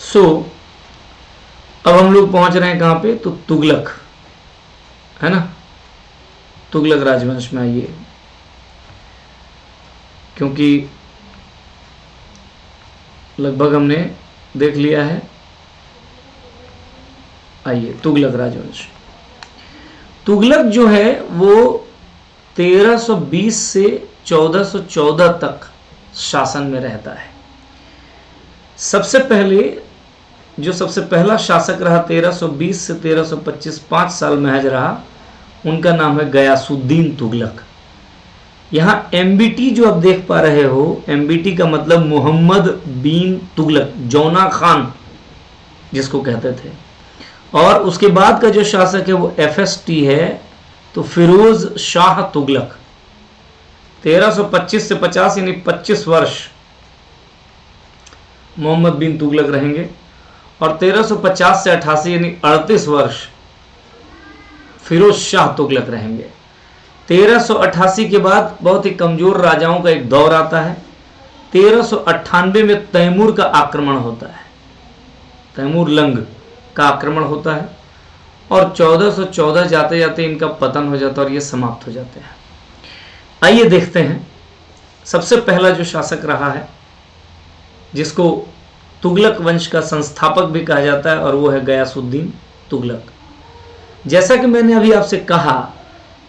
सो अब हम लोग पहुंच रहे हैं कहां पे, तो तुगलक, है ना, तुगलक राजवंश में आइए, क्योंकि लगभग हमने देख लिया है। आइए तुगलक राजवंश। तुगलक जो है वो 1320 से 1414 तक शासन में रहता है। सबसे पहला शासक रहा 1320 से 1325, 5 साल महज रहा, उनका नाम है गयासुद्दीन तुगलक। यहाँ MBT जो आप देख पा रहे हो, MBT का मतलब मोहम्मद बिन तुगलक, जौना खान जिसको कहते थे। और उसके बाद का जो शासक है वो FST है, तो फिरोज शाह तुगलक। 1325 से 50 यानी 25 वर्ष मोहम्मद बिन तुगलक रहेंगे, और 1350 से 88 यानी 38 वर्ष फिरोज शाह तुगलक रहेंगे। 1388 के बाद बहुत ही कमजोर राजाओं का एक दौर आता है। 1398 में तैमूर का आक्रमण होता है, तैमूर लंग का आक्रमण होता है, और 1414 जाते जाते इनका पतन हो जाता है और ये समाप्त हो जाते हैं। आइए देखते हैं सबसे पहला जो शासक रहा है, जिसको तुगलक वंश का संस्थापक भी कहा जाता है, और वो है गयासुद्दीन तुगलक। जैसा कि मैंने अभी आपसे कहा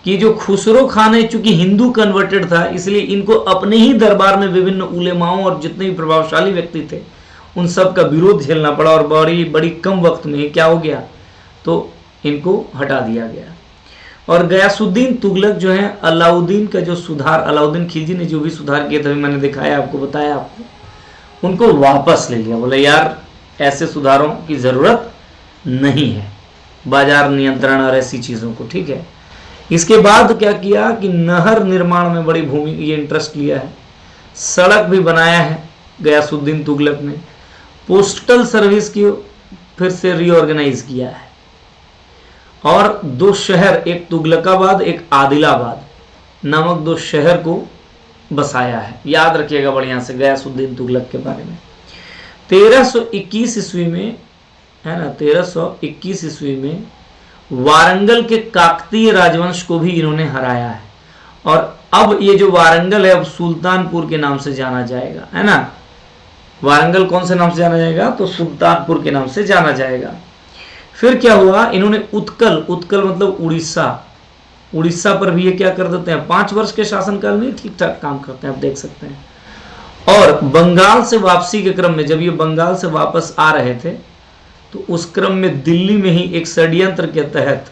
कि जो खुसरो खान है, चूंकि हिंदू कन्वर्टेड था, इसलिए इनको अपने ही दरबार में विभिन्न उलेमाओं और जितने भी प्रभावशाली व्यक्ति थे उन सब का विरोध झेलना पड़ा, और बड़ी बड़ी कम वक्त में क्या हो गया, तो इनको हटा दिया गया। और गयासुद्दीन तुगलक जो है अलाउद्दीन का जो सुधार, अलाउद्दीन खिलजी ने जो भी सुधार किए थे, मैंने दिखाया आपको, बताया आपको, उनको वापस ले लिया। बोले यार ऐसे सुधारों की ज़रूरत नहीं है, बाजार नियंत्रण और ऐसी चीज़ों को, ठीक है। इसके बाद क्या किया कि नहर निर्माण में बड़ी भूमि ये इंटरेस्ट लिया है, सड़क भी बनाया है गयासुद्दीन तुगलक ने, पोस्टल सर्विस की फिर से रीऑर्गेनाइज किया है, और 2 शहर, एक तुगलकाबाद एक आदिलाबाद नामक 2 शहर को बसाया है। याद रखिएगा बढ़िया से गयासुद्दीन तुगलक के बारे में। 1321 ईस्वी में, है ना, 1321 ईस्वी में वारंगल के काकतीय राजवंश को भी इन्होंने हराया है, और अब ये जो वारंगल है अब सुल्तानपुर के नाम से जाना जाएगा, है ना। वारंगल कौन से नाम से जाना जाएगा, तो सुल्तानपुर के नाम से जाना जाएगा। फिर क्या हुआ, इन्होंने उत्कल, उत्कल मतलब उड़ीसा, उड़ीसा पर भी ये क्या कर देते हैं, 5 वर्ष के शासनकाल में ठीक ठाक काम करते हैं, आप देख सकते हैं। और बंगाल से वापसी के क्रम में, जब ये बंगाल से वापस आ रहे थे, तो उस क्रम में दिल्ली में ही एक षड्यंत्र के तहत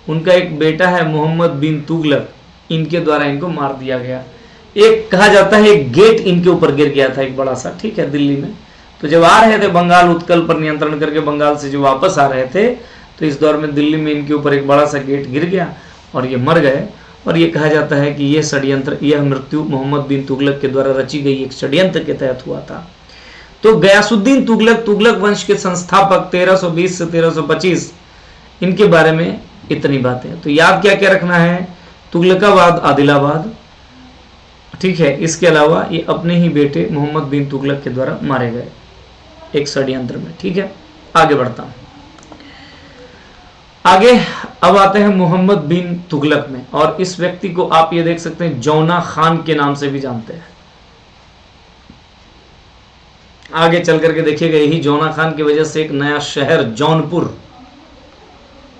उनका एक बेटा है मोहम्मद बिन तुगलक, इनके द्वारा इनको मार दिया गया। एक कहा जाता है एक गेट इनके ऊपर गिर गया था, एक बड़ा सा, ठीक है, दिल्ली में। तो जब आ रहे थे बंगाल, उत्कल पर नियंत्रण करके बंगाल से जो वापस आ रहे थे, तो इस दौर में दिल्ली में इनके ऊपर एक बड़ा सा गेट गिर गया और ये मर गए। और ये कहा जाता है कि ये षड्यंत्र, यह मृत्यु मोहम्मद बिन तुगलक के द्वारा रची गई एक षड्यंत्र के तहत हुआ था। तो गयासुद्दीन तुगलक, तुगलक वंश के संस्थापक 1320 से 1325, इनके बारे में इतनी बातें। तो याद क्या क्या रखना है, तुगलकाबाद आदिलाबाद, ठीक है। इसके अलावा ये अपने ही बेटे मोहम्मद बिन तुगलक के द्वारा मारे गए एक षड्यंत्र में, ठीक है। आगे बढ़ता हूं, आगे अब आते हैं मोहम्मद बिन तुगलक में, और इस व्यक्ति को आप ये देख सकते हैं जौना खान के नाम से भी जानते हैं। आगे चल करके देखिएगा, यही जौना खान की वजह से एक नया शहर जौनपुर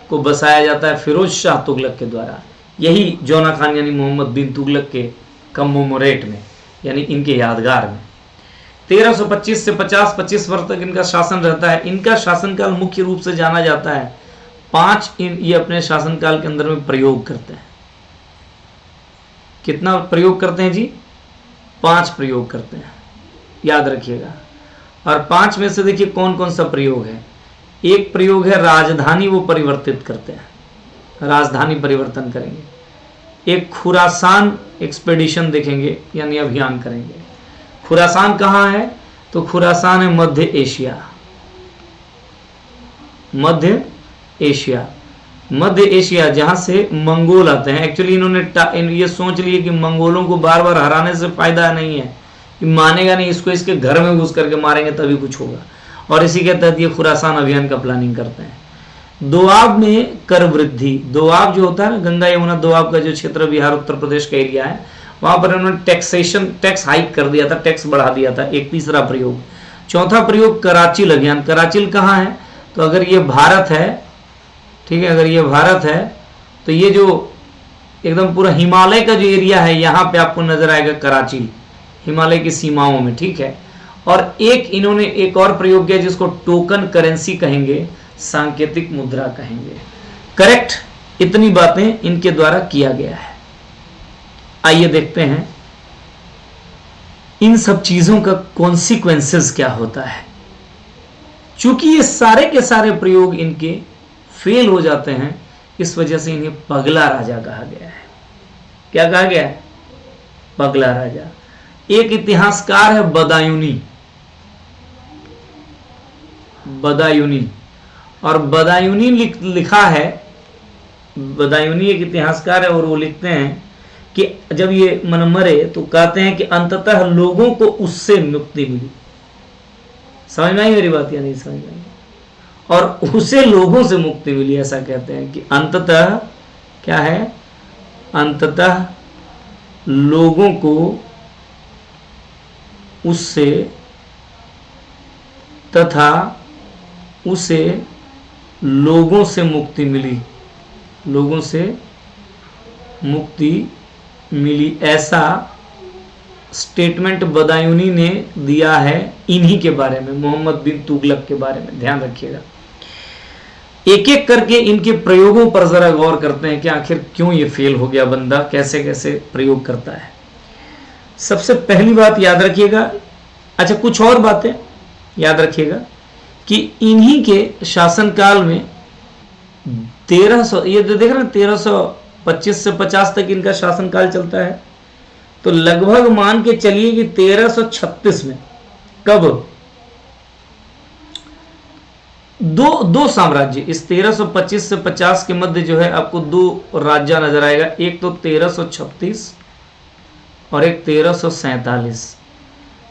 को बसाया जाता है फिरोज शाह तुगलक के द्वारा। यही जौना खान यानी मोहम्मद बिन तुगलक के कम्मोमोरेट में, यानी इनके यादगार में। 1325 से 25 वर्ष तक इनका शासन रहता है। इनका शासनकाल मुख्य रूप से जाना जाता है 5 ये अपने शासनकाल के अंदर में प्रयोग करते हैं। कितना प्रयोग करते हैं जी, 5 प्रयोग करते हैं, याद रखिएगा। और 5 में से देखिए कौन कौन सा प्रयोग है। एक प्रयोग है राजधानी, वो परिवर्तित करते हैं, राजधानी परिवर्तन करेंगे। एक खुरासान एक्सपेडिशन देखेंगे, यानी अभियान करेंगे। खुरासान कहाँ है, तो खुरासान है मध्य एशिया, मध्य एशिया, मध्य एशिया, जहां से मंगोल आते हैं। एक्चुअली इन्होंने ये सोच लिए कि मंगोलों को बार बार हराने से फायदा नहीं है, कि मानेगा नहीं इसको, इसके घर में घुस करके मारेंगे तभी कुछ होगा। और इसी के तहत ये खुरासान अभियान का प्लानिंग करते हैं। दोआब में कर वृद्धि, दोआब जो होता है ना, गंगा यमुना दोआब का जो क्षेत्र बिहार उत्तर प्रदेश का एरिया है, वहां पर उन्होंने टैक्स हाइक कर दिया था, टैक्स बढ़ा दिया था, एक तीसरा प्रयोग। चौथा प्रयोग कराचिल अभियान। कराचिल कहाँ है? तो अगर ये भारत है, ठीक है, अगर ये भारत है तो ये जो एकदम पूरा हिमालय का जो एरिया है यहाँ पे आपको नजर आएगा कराचिल, हिमालय की सीमाओं में, ठीक है। और एक इन्होंने एक और प्रयोग किया जिसको टोकन करेंसी कहेंगे, सांकेतिक मुद्रा कहेंगे। करेक्ट, इतनी बातें इनके द्वारा किया गया है। आइए देखते हैं इन सब चीजों का कॉन्सिक्वेंसेस क्या होता है। चूंकि ये सारे के सारे प्रयोग इनके फेल हो जाते हैं, इस वजह से इन्हें पगला राजा कहा गया है। क्या कहा गया है? पगला राजा। एक इतिहासकार है बदायूनी, बदायूनी, और बदायूनी लिखा है, बदायूनी एक इतिहासकार है और वो लिखते हैं कि जब ये मन मरे तो कहते हैं कि अंततः लोगों को उससे मुक्ति मिली। समझ में आई मेरी बात या नहीं समझ में आई? और उसे लोगों से मुक्ति मिली, ऐसा कहते हैं कि अंततः क्या है? अंततः लोगों को उससे तथा उसे लोगों से मुक्ति मिली, लोगों से मुक्ति मिली, ऐसा स्टेटमेंट बदायूनी ने दिया है इन्हीं के बारे में, मोहम्मद बिन तुगलक के बारे में। ध्यान रखिएगा, एक एक करके इनके प्रयोगों पर जरा गौर करते हैं कि आखिर क्यों ये फेल हो गया बंदा, कैसे कैसे प्रयोग करता है। सबसे पहली बात याद रखिएगा, अच्छा कुछ और बातें याद रखिएगा कि इन्हीं के शासनकाल में 1300, ये देख रहे हैं 1325 से 50 तक इनका शासनकाल चलता है। तो लगभग मान के चलिए कि 1336 में कब दो साम्राज्य, इस 1325 से 50 के मध्य जो है आपको दो राज्य नजर आएगा, एक तो 1336 और एक 1347।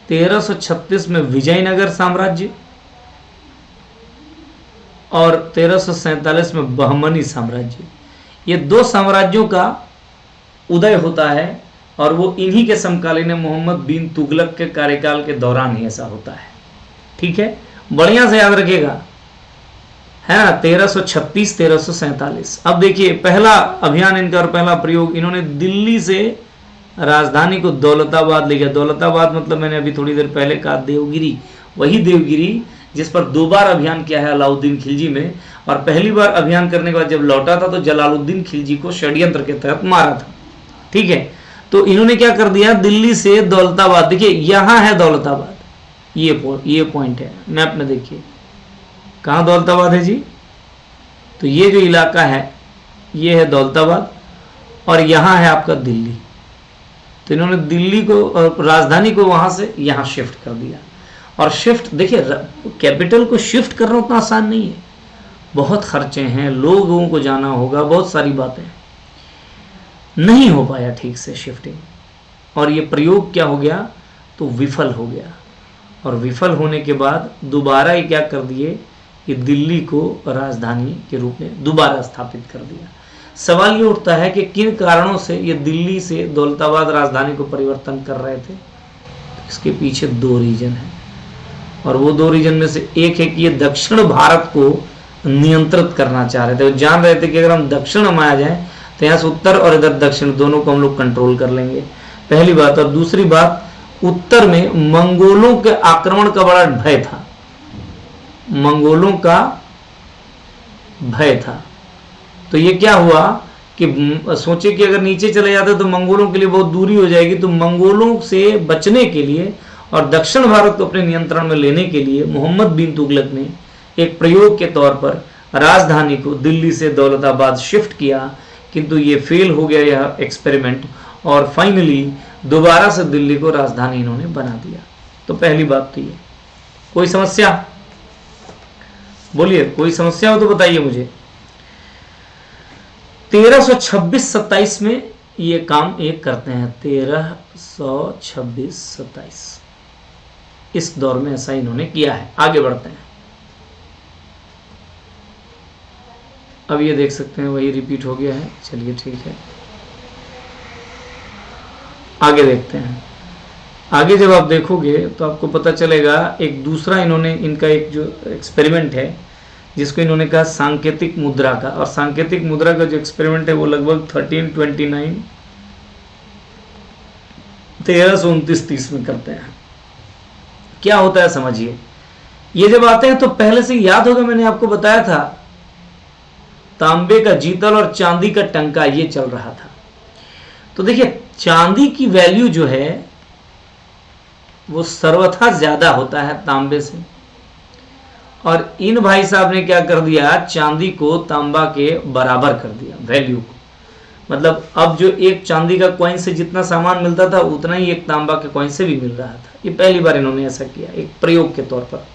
1336 में विजयनगर साम्राज्य और 1347 में बहमनी साम्राज्य। ये दो साम्राज्यों का उदय होता है और वो इन्हीं के समकालीन मोहम्मद बिन तुगलक के कार्यकाल के दौरान ही ऐसा होता है। ठीक है, बढ़िया से याद रखिएगा, है ना, 1336 1347। अब देखिए पहला अभियान इनका और पहला प्रयोग, इन्होंने दिल्ली से राजधानी को दौलताबाद ले गया। दौलताबाद मतलब मैंने अभी थोड़ी देर पहले कहा देवगिरी, वही देवगिरी जिस पर दो बार अभियान किया है अलाउद्दीन खिलजी में। और पहली बार अभियान करने के बाद जब लौटा था तो जलालुद्दीन खिलजी को षड्यंत्र के तहत मारा था। ठीक है, तो इन्होंने क्या कर दिया, दिल्ली से दौलताबाद, देखिए यहां है दौलताबाद, ये पॉइंट है मैप में, देखिए कहां दौलताबाद है जी, तो ये जो इलाका है ये है दौलताबाद और यहां है आपका दिल्ली। तो इन्होंने दिल्ली को, राजधानी को वहां से यहां शिफ्ट कर दिया। और शिफ्ट देखिए, कैपिटल को शिफ्ट करना उतना आसान नहीं है, बहुत खर्चे हैं, लोगों को जाना होगा, बहुत सारी बातें, नहीं हो पाया ठीक से शिफ्टिंग। और ये प्रयोग क्या हो गया, तो विफल हो गया। और विफल होने के बाद दोबारा ये क्या कर दिए कि दिल्ली को राजधानी के रूप में दोबारा स्थापित कर दिया। सवाल ये उठता है कि किन कारणों से ये दिल्ली से दौलताबाद राजधानी को परिवर्तन कर रहे थे। इसके पीछे दो रीजन है, और वो दो रीजन में से एक है कि ये दक्षिण भारत को नियंत्रित करना चाह रहे थे। वो जान रहे थे कि अगर हम दक्षिण में आ जाएं तो यहाँ से उत्तर और इधर दक्षिण दोनों को हम लोग कंट्रोल कर लेंगे, पहली बात। और दूसरी बात, उत्तर में मंगोलों के आक्रमण का बड़ा भय था, मंगोलों का भय था। तो ये क्या हुआ कि सोचे कि अगर नीचे चले जाते तो मंगोलों के लिए बहुत दूरी हो जाएगी। तो मंगोलों से बचने के लिए और दक्षिण भारत को अपने नियंत्रण में लेने के लिए मोहम्मद बिन तुगलक ने एक प्रयोग के तौर पर राजधानी को दिल्ली से दौलताबाद शिफ्ट किया, किंतु ये फेल हो गया यह एक्सपेरिमेंट, और फाइनली दोबारा से दिल्ली को राजधानी इन्होंने बना दिया। तो पहली बात तो ये। कोई समस्या बोलिए, कोई समस्या हो तो बताइए मुझे। 1326-27 में ये काम एक करते हैं, 1326-27 इस दौर में ऐसा इन्होंने किया है। आगे बढ़ते हैं। अब ये देख सकते हैं वही रिपीट हो गया है। चलिए ठीक है, आगे देखते हैं। आगे जब आप देखोगे तो आपको पता चलेगा एक दूसरा इन्होंने, इनका एक जो एक्सपेरिमेंट है जिसको इन्होंने कहा सांकेतिक मुद्रा का, और सांकेतिक मुद्रा का जो एक्सपेरिमेंट है वो लगभग 1329 1329 में करते हैं। क्या होता है समझिए, ये जब आते हैं तो पहले से याद होगा मैंने आपको बताया था तांबे का जीतल और चांदी का टंका ये चल रहा था। तो देखिए चांदी की वैल्यू जो है वो सर्वथा ज्यादा होता है तांबे से, और इन भाई साहब ने क्या कर दिया, चांदी को तांबा के बराबर कर दिया वैल्यू को। मतलब अब जो एक चांदी का कॉइन से जितना सामान मिलता था उतना ही एक तांबा के कॉइन से भी मिल रहा था। ये पहली बार इन्होंने ऐसा किया एक प्रयोग के तौर पर।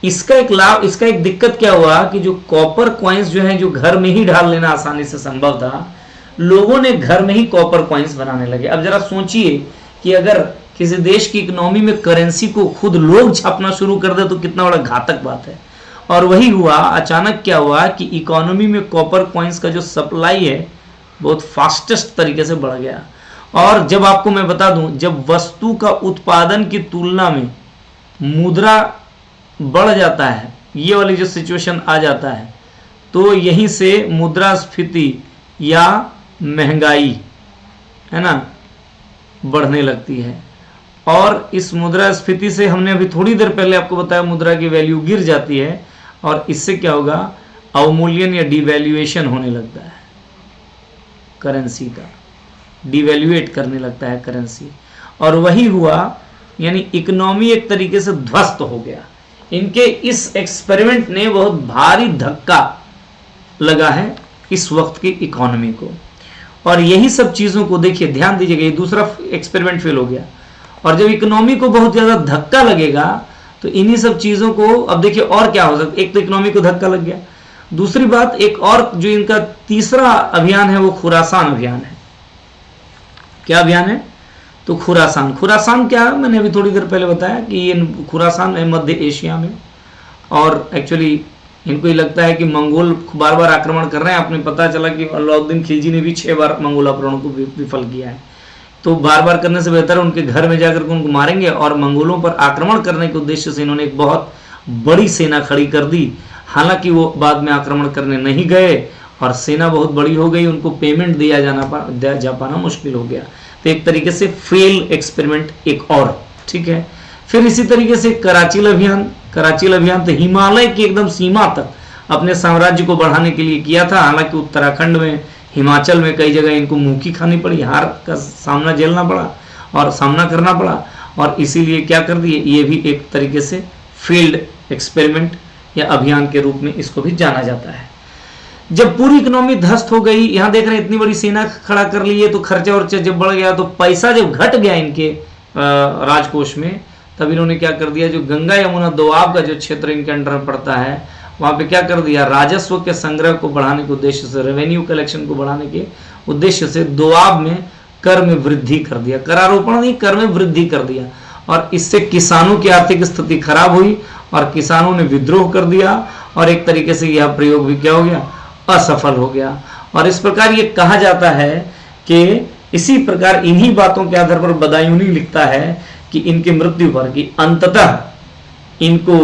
इसका एक लाभ, इसका एक दिक्कत क्या हुआ कि जो कॉपर कॉइन्स जो हैं, जो घर में ही ढाल लेना आसानी से संभव था, लोगों ने घर में ही कॉपर कॉइन्स बनाने लगे। अब जरा सोचिए कि अगर किसी देश की इकोनॉमी में करेंसी को खुद लोग छापना शुरू कर दे तो कितना बड़ा घातक बात है। और वही हुआ, अचानक क्या हुआ कि इकोनॉमी में कॉपर कॉइन्स का जो सप्लाई है बहुत फास्टेस्ट तरीके से बढ़ गया। और जब आपको मैं बता दूं, जब वस्तु का उत्पादन की तुलना में मुद्रा बढ़ जाता है, ये वाली जो सिचुएशन आ जाता है, तो यहीं से मुद्रास्फीति या महंगाई है ना बढ़ने लगती है। और इस मुद्रास्फीति से हमने अभी थोड़ी देर पहले आपको बताया मुद्रा की वैल्यू गिर जाती है, और इससे क्या होगा, अवमूल्यन या डिवैल्यूएशन होने लगता है करेंसी का, डिवैल्यूएट करने लगता है करेंसी। और वही हुआ, यानी इकोनॉमी एक तरीके से ध्वस्त हो गया। इनके इस एक्सपेरिमेंट ने बहुत भारी धक्का लगा है इस वक्त की इकोनॉमी को। और यही सब चीजों को देखिए, ध्यान दीजिएगा, ये दूसरा एक्सपेरिमेंट फेल हो गया। और जब इकोनॉमी को बहुत ज्यादा धक्का लगेगा तो इन्हीं सब चीजों को, अब देखिए और क्या हो सकता है, एक तो इकोनॉमी को धक्का लग गया, दूसरी बात एक और जो इनका तीसरा अभियान है वो खुरासान अभियान है। क्या अभियान है, तो खुरासान। खुरासान क्या है, मैंने अभी थोड़ी देर पहले बताया कि ये खुरासान है मध्य एशिया में, और एक्चुअली इनको ये लगता है कि मंगोल बार बार आक्रमण कर रहे हैं। आपने पता चला कि अलाउद्दीन खिलजी ने भी 6 बार मंगोल आक्रमण को विफल किया है। तो बार बार करने से बेहतर है उनके घर में जाकर के उनको मारेंगे। और मंगोलों पर आक्रमण करने के उद्देश्य से इन्होंने एक बहुत बड़ी सेना खड़ी कर दी। हालांकि वो बाद में आक्रमण करने नहीं गए और सेना बहुत बड़ी हो गई, उनको पेमेंट दिया जा पाना मुश्किल हो गया। तो एक तरीके से फेल एक्सपेरिमेंट एक और, ठीक है। फिर इसी तरीके से कराचील अभियान। कराचील अभियान तो हिमालय की एकदम सीमा तक अपने साम्राज्य को बढ़ाने के लिए किया था। हालांकि उत्तराखंड में, हिमाचल में कई जगह इनको मुंह की खानी पड़ी, हार का सामना झेलना पड़ा और सामना करना पड़ा, और इसीलिए क्या कर दिए, ये भी एक तरीके से फील्ड एक्सपेरिमेंट या अभियान के रूप में इसको भी जाना जाता है। जब पूरी इकोनॉमी ध्वस्त हो गई, यहाँ देख रहे हैं इतनी बड़ी सेना खड़ा कर ली है, तो खर्चा वर्चा जब बढ़ गया, तो पैसा जब घट गया इनके राजकोष में, तब इन्होंने क्या कर दिया, जो गंगा यमुना दोआब का जो क्षेत्र इनके अंडर में पड़ता है, वहां पे क्या कर दिया, राजस्व के संग्रह को बढ़ाने के उद्देश्य से, रेवेन्यू कलेक्शन को बढ़ाने के उद्देश्य से दोआब में कर में वृद्धि कर दिया। करारोपण नहीं, कर में वृद्धि कर दिया, और इससे किसानों की आर्थिक स्थिति खराब हुई और किसानों ने विद्रोह कर दिया, और एक तरीके से यह प्रयोग भी क्या हो गया, असफल हो गया। और इस प्रकार ये कहा जाता है कि इसी प्रकार इन्हीं बातों के आधार पर बदायूनी लिखता है कि इनकी मृत्यु पर, कि अंततः इनको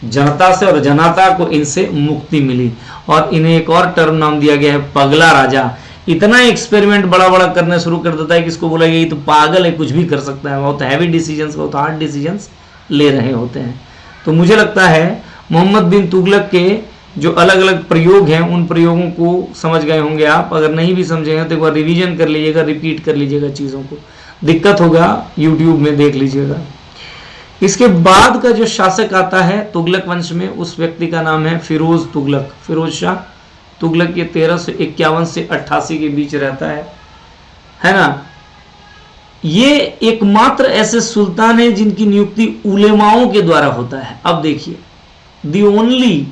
जनता से और जनाता को इनसे मुक्ति मिली, और इन्हें एक और टर्म नाम दिया गया है, पगला राजा। इतना एक्सपेरिमेंट बड़ा बड़ा करना शुरू कर देता है कि इसको बोला गया तो पागल है, कुछ भी कर सकता है, बहुत हैवी डिसीजंस, बहुत हार्ड डिसीजंस ले रहे होते हैं। तो मुझे लगता है मोहम्मद बिन तुगलक के जो अलग अलग प्रयोग हैं, उन प्रयोगों को समझ गए होंगे आप। अगर नहीं भी समझेंगे तो एक बार रिवीजन कर लीजिएगा, रिपीट कर लीजिएगा चीज़ों को, दिक्कत होगा यूट्यूब में देख लीजिएगा। इसके बाद का जो शासक आता है तुगलक वंश में, उस व्यक्ति का नाम है फिरोज तुगलक, फिरोज शाह तुगलक। ये 1351 से 88 के बीच रहता है ना। ये एकमात्र ऐसे सुल्तान है जिनकी नियुक्ति उलेमाओं के द्वारा होता है। अब देखिए, the only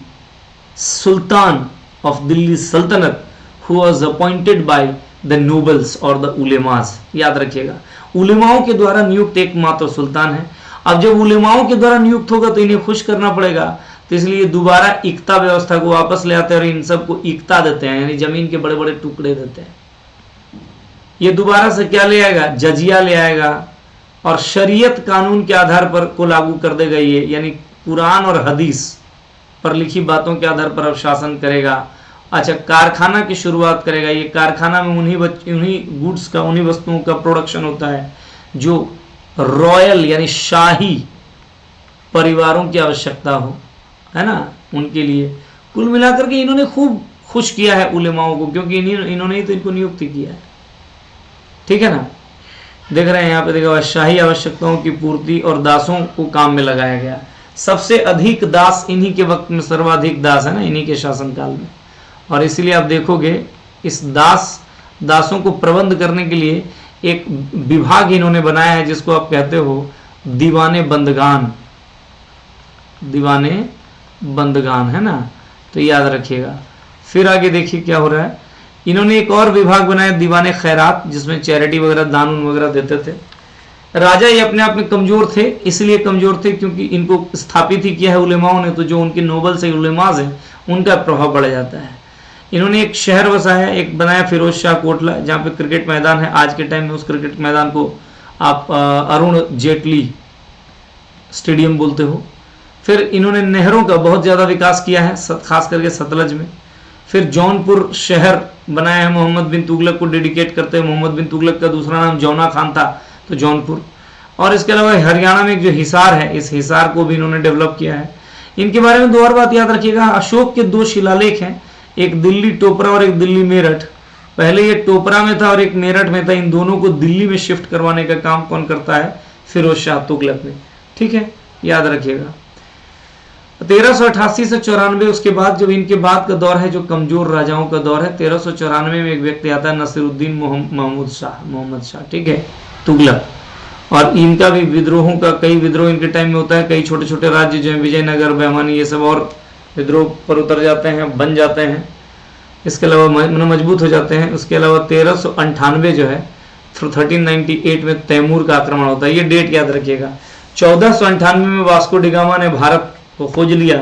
sultan of Delhi सल्तनत who was appointed by the nobles और द उलेमास, याद रखिएगा, उलेमाओं के द्वारा नियुक्त एकमात्र सुल्तान है। अब जब उलेमाओं के द्वारा नियुक्त होगा तो इन्हें खुश करना पड़ेगा, तो इसलिए दोबारा इक्ता व्यवस्था को वापस ले आते हैं और इन सबको इक्ता देते हैं, यानी जमीन के बड़े बड़े टुकड़े देते हैं। ये दोबारा से क्या ले आएगा, जजिया ले आएगा और शरीयत कानून के आधार पर को लागू कर देगा ये, यानी कुरान और हदीस पर लिखी बातों के आधार पर अब शासन करेगा। अच्छा, कारखाना की शुरुआत करेगा। ये कारखाना में उन्हीं गुड्स का, उन्हीं वस्तुओं का प्रोडक्शन होता है जो रॉयल यानी शाही परिवारों की आवश्यकता हो, है ना, उनके लिए। कुल मिलाकर के इन्होंने खूब खुश किया है उलेमाओं को, क्योंकि इन्होंने ही तो इनको नियुक्ति किया है, ठीक है ना। देख रहे हैं यहाँ पे, देखा शाही आवश्यकताओं की पूर्ति और दासों को काम में लगाया गया। सबसे अधिक दास इन्हीं के वक्त में, सर्वाधिक दास है ना इन्हीं के शासनकाल में। और इसीलिए आप देखोगे इस दासों को प्रबंध करने के लिए एक विभाग इन्होंने बनाया है, जिसको आप कहते हो दीवाने बंदगान। दीवाने बंदगान, है ना, तो याद रखिएगा। फिर आगे देखिए क्या हो रहा है। इन्होंने एक और विभाग बनाया दीवाने खैरात, जिसमें चैरिटी वगैरह, दान वगैरह देते थे। राजा ये अपने आप में कमजोर थे, इसलिए कमजोर थे क्योंकि इनको स्थापित ही किया है उलेमाओं ने, तो जो उनके नोबल्स है, उलेमाज हैं, उनका प्रभाव बढ़ जाता है। इन्होंने एक शहर बसाया, एक बनाया फिरोज शाह कोटला, जहाँ पे क्रिकेट मैदान है आज के टाइम में। उस क्रिकेट मैदान को आप अरुण जेटली स्टेडियम बोलते हो। फिर इन्होंने नहरों का बहुत ज़्यादा विकास किया है, खास करके सतलज में। फिर जौनपुर शहर बनाया है, मोहम्मद बिन तुगलक को डेडिकेट करते हैं। मोहम्मद बिन तुगलक का दूसरा नाम जौना खान था, तो जौनपुर। और इसके अलावा हरियाणा में एक जो हिसार है, इस हिसार को भी इन्होंने डेवलप किया है। इनके बारे में दो और बात याद रखिएगा। अशोक के दो शिलालेख हैं, एक दिल्ली टोपरा और एक दिल्ली मेरठ। पहले ये टोपरा में था और एक मेरठ में था। इन दोनों को दिल्ली में शिफ्ट करवाने का काम कौन करता है, फिरोज शाह तुगलक ने, ठीक है, याद रखिएगा। 1388 से 94, उसके बाद जब इनके बाद का दौर है जो कमजोर राजाओं का दौर है, 1394 में एक व्यक्ति आता है नसीरुद्दीन मोहम्मद शाह, ठीक है, तुगलक। और इनका भी विद्रोहों का, कई विद्रोह इनके टाइम में होता है। कई छोटे छोटे राज्य जो है, विजयनगर, बहमानी, ये सब और विद्रोह पर उतर जाते हैं, बन जाते हैं। इसके अलावा मजबूत हो जाते हैं। उसके अलावा 1398 जो है, 1398 में तैमूर का आक्रमण होता है। ये डेट याद रखिएगा। 1498 में वास्को डिगामा ने भारत को खोज लिया।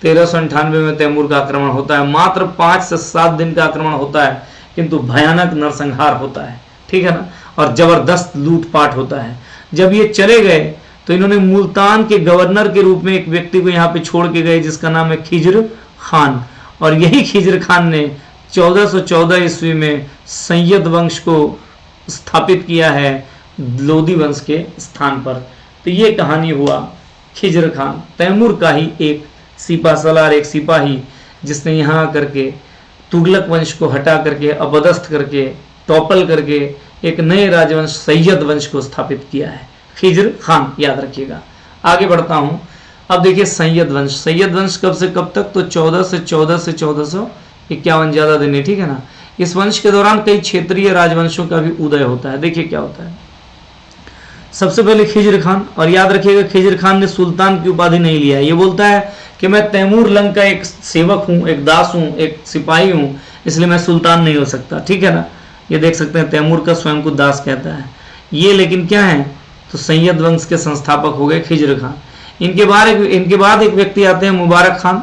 1398 में तैमूर का आक्रमण होता है। मात्र 5 से 7 दिन का आक्रमण होता है, किंतु भयानक नरसंहार होता है, ठीक है ना, और जबरदस्त लूटपाट होता है। जब ये चले गए तो इन्होंने मुल्तान के गवर्नर के रूप में एक व्यक्ति को यहाँ पे छोड़ के गए, जिसका नाम है खिज्र खान। और यही खिज्र खान ने 1414 ईस्वी में सैयद वंश को स्थापित किया है लोदी वंश के स्थान पर। तो ये कहानी हुआ खिज्र खान, तैमूर का ही एक सिपासलार, एक सिपाही, जिसने यहाँ आकर के तुगलक वंश को हटा करके, अपदस्थ करके, टॉपल करके एक नए राजवंश सैयद वंश को स्थापित किया है। खिज्र खान, याद रखिएगा। आगे बढ़ता हूँ। अब देखिए सैयद वंश। सैयद वंश कब से कब तक, तो 14 से 1451, ज़्यादा दिन है, ठीक है ना। इस वंश के दौरान कई क्षेत्रीय राजवंशों का भी उदय होता है। देखिए क्या होता है। सबसे पहले खिज्र खान, और याद रखिएगा खिज्र खान ने सुल्तान की उपाधि नहीं लिया है। ये बोलता है कि मैं तैमूर लंग का एक सेवक हूँ, एक दास हूँ, एक सिपाही हूँ, इसलिए मैं सुल्तान नहीं हो सकता, ठीक है ना। ये देख सकते हैं तैमूर का स्वयं को दास कहता है ये। लेकिन क्या है, तो सैयद वंश के संस्थापक हो गए खिज्र खान। इनके बाद एक व्यक्ति आते हैं मुबारक खान,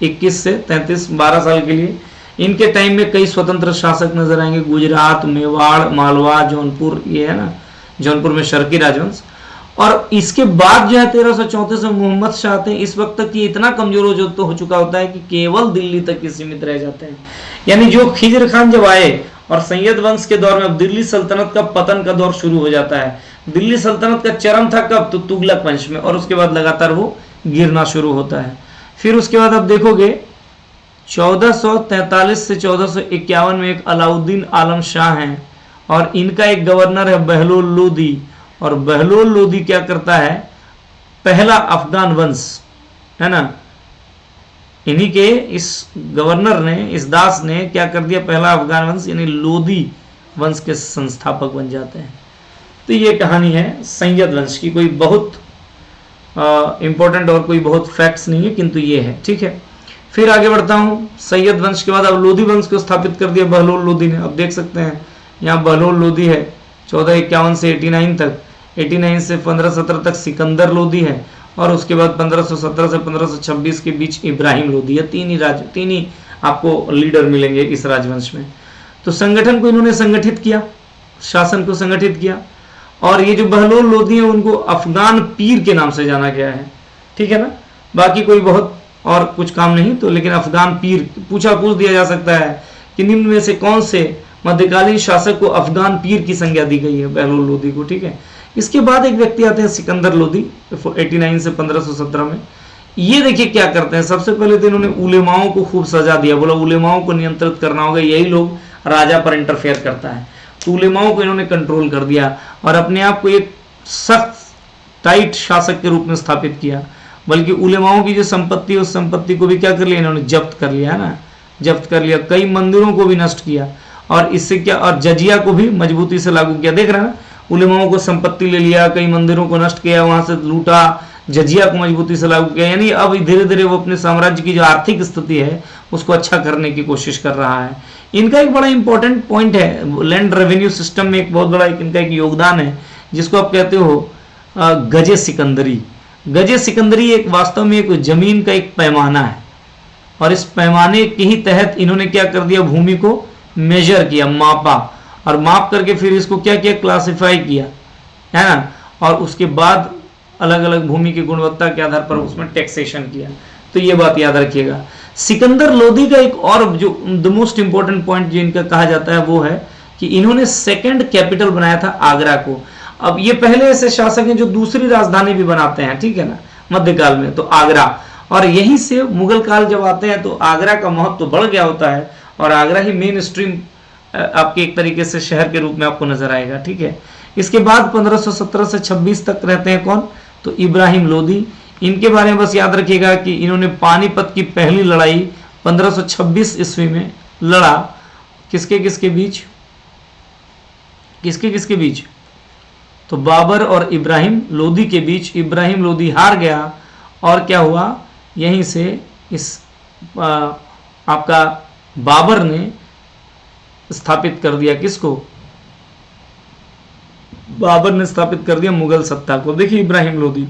21 से 33, 12 साल के लिए। इनके टाइम में कई स्वतंत्र शासक नजर आएंगे, गुजरात, मेवाड़, मालवा, जौनपुर, ये है ना, जौनपुर में शर्की राजवंश। और इसके बाद जो है 1334 में मोहम्मद शाह आते हैं। इस वक्त तक ये इतना कमजोर हो चुका होता है कि केवल दिल्ली तक ही सीमित रह जाते हैं। यानी जो खिज्र खान जब आए और सैयद वंश के दौर में अब दिल्ली सल्तनत का पतन का दौर शुरू हो जाता है। दिल्ली सल्तनत का चरम था कब, तो तुगलक वंश में, और उसके बाद लगातार वो गिरना शुरू होता है। फिर उसके बाद आप देखोगे 1443 से 1451 में एक अलाउद्दीन आलम शाह हैं, और इनका एक गवर्नर है बहलोल लोदी। और बहलोल लोदी क्या करता है, पहला अफगान वंश, है ना, इन्हीं के इस गवर्नर ने, इस दास ने क्या कर दिया, पहला अफगान वंश यानी लोदी वंश के संस्थापक बन जाते हैं। तो ये कहानी है सैयद वंश की। कोई बहुत इंपॉर्टेंट और कोई बहुत फैक्ट्स नहीं है, किंतु ये है, ठीक है। फिर आगे बढ़ता हूँ। सैयद वंश के बाद अब लोदी वंश को स्थापित कर दिया बहलोल लोदी ने। अब देख सकते हैं यहाँ बहलोल लोदी है 1451 से 89 तक, 89 से 1517 तक सिकंदर लोदी है, और उसके बाद 1517 से 1526 के बीच इब्राहिम लोदी। तीन ही आपको लीडर मिलेंगे इस राजवंश में। तो संगठन को इन्होंने संगठित किया, शासन को संगठित किया। और ये जो बहलोल लोदी है उनको अफगान पीर के नाम से जाना गया है, ठीक है ना। बाकी कोई बहुत और कुछ काम नहीं, तो लेकिन अफगान पीर पूछ दिया जा सकता है कि निम्न में से कौन से मध्यकालीन शासक को अफगान पीर की संज्ञा दी गई है, बहलोल लोदी को, ठीक है। इसके बाद एक व्यक्ति आते हैं सिकंदर लोदी 89 से 1517 में। ये देखिए क्या करते हैं, सबसे पहले तो इन्होंने उलेमाओं को खूब सजा दिया, बोला उलेमाओं को नियंत्रित करना होगा, यही लोग राजा पर इंटरफेयर करता है। तो उलेमाओं को इन्होंने कंट्रोल कर दिया और अपने आप को एक सख्त टाइट शासक के रूप में स्थापित किया। बल्कि उलेमाओं की जो संपत्ति है उस संपत्ति को भी क्या कर लिया इन्होंने, जब्त कर लिया, है ना, जब्त कर लिया। कई मंदिरों को भी नष्ट किया और इससे क्या, और जजिया को भी मजबूती से लागू किया। देख रहे हैं ना, उलेमाओं को संपत्ति ले लिया, कई मंदिरों को नष्ट किया, वहां से लूटा, जजिया को मजबूती से लागू किया। यानी अब धीरे धीरे वो अपने साम्राज्य की जो आर्थिक स्थिति है उसको अच्छा करने की कोशिश कर रहा है। इनका एक बड़ा इंपॉर्टेंट पॉइंट है, लैंड रेवेन्यू सिस्टम में एक बहुत बड़ा इनका एक योगदान है, जिसको आप कहते हो गजे सिकंदरी। गजे सिकंदरी एक वास्तव में एक जमीन का एक पैमाना है और इस पैमाने के ही तहत इन्होंने क्या कर दिया, भूमि को मेजर किया, मापा, और माप करके फिर इसको क्या किया, क्लासिफाई किया, है ना। और उसके बाद अलग अलग भूमि की गुणवत्ता के आधार पर उसमें टैक्सेशन किया। तो ये बात याद रखिएगा। सिकंदर लोदी का एक और जो द मोस्ट इंपॉर्टेंट पॉइंट जो इनका कहा जाता है वो है कि इन्होंने सेकंड कैपिटल बनाया था आगरा को। अब ये पहले ऐसे शासक हैं जो दूसरी राजधानी भी बनाते हैं, ठीक है ना, मध्यकाल में, तो आगरा। और यहीं से मुगल काल जब आते हैं तो आगरा का महत्व तो बढ़ गया होता है और आगरा ही मेन स्ट्रीम आपके एक तरीके से शहर के रूप में आपको नजर आएगा, ठीक है। इसके बाद 1517 से 26 तक रहते हैं कौन, तो इब्राहिम लोदी। इनके बारे में बस याद रखिएगा कि इन्होंने पानीपत की पहली लड़ाई 1526 ईस्वी में लड़ा। किसके किसके बीच, किसके किसके बीच, तो बाबर और इब्राहिम लोदी के बीच। इब्राहिम लोदी हार गया और क्या हुआ, यहीं से इस आपका बाबर ने स्थापित कर दिया, किसको, बाबर ने स्थापित कर दिया मुगल सत्ता को। देखिए इब्राहिम लोदी,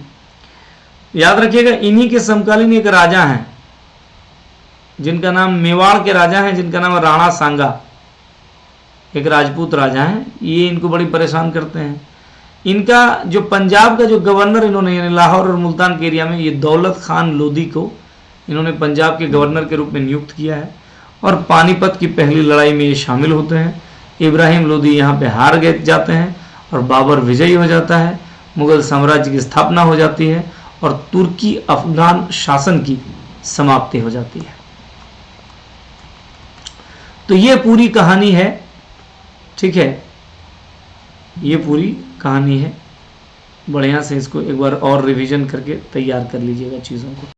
याद रखिएगा इन्हीं के समकालीन एक राजा हैं जिनका नाम, मेवाड़ के राजा हैं जिनका नाम राणा सांगा, एक राजपूत राजा हैं। ये इनको बड़ी परेशान करते हैं। इनका जो पंजाब का जो गवर्नर इन्होंने, यानी लाहौर और मुल्तान के एरिया में, ये दौलत खान लोदी को इन्होंने पंजाब के गवर्नर के रूप में नियुक्त किया है। और पानीपत की पहली लड़ाई में ये शामिल होते हैं। इब्राहिम लोदी यहाँ पे हार गए जाते हैं और बाबर विजयी हो जाता है। मुगल साम्राज्य की स्थापना हो जाती है और तुर्की अफगान शासन की समाप्ति हो जाती है। तो ये पूरी कहानी है, ठीक है, ये पूरी कहानी है। बढ़िया से इसको एक बार और रिवीजन करके तैयार कर लीजिएगा चीज़ों को।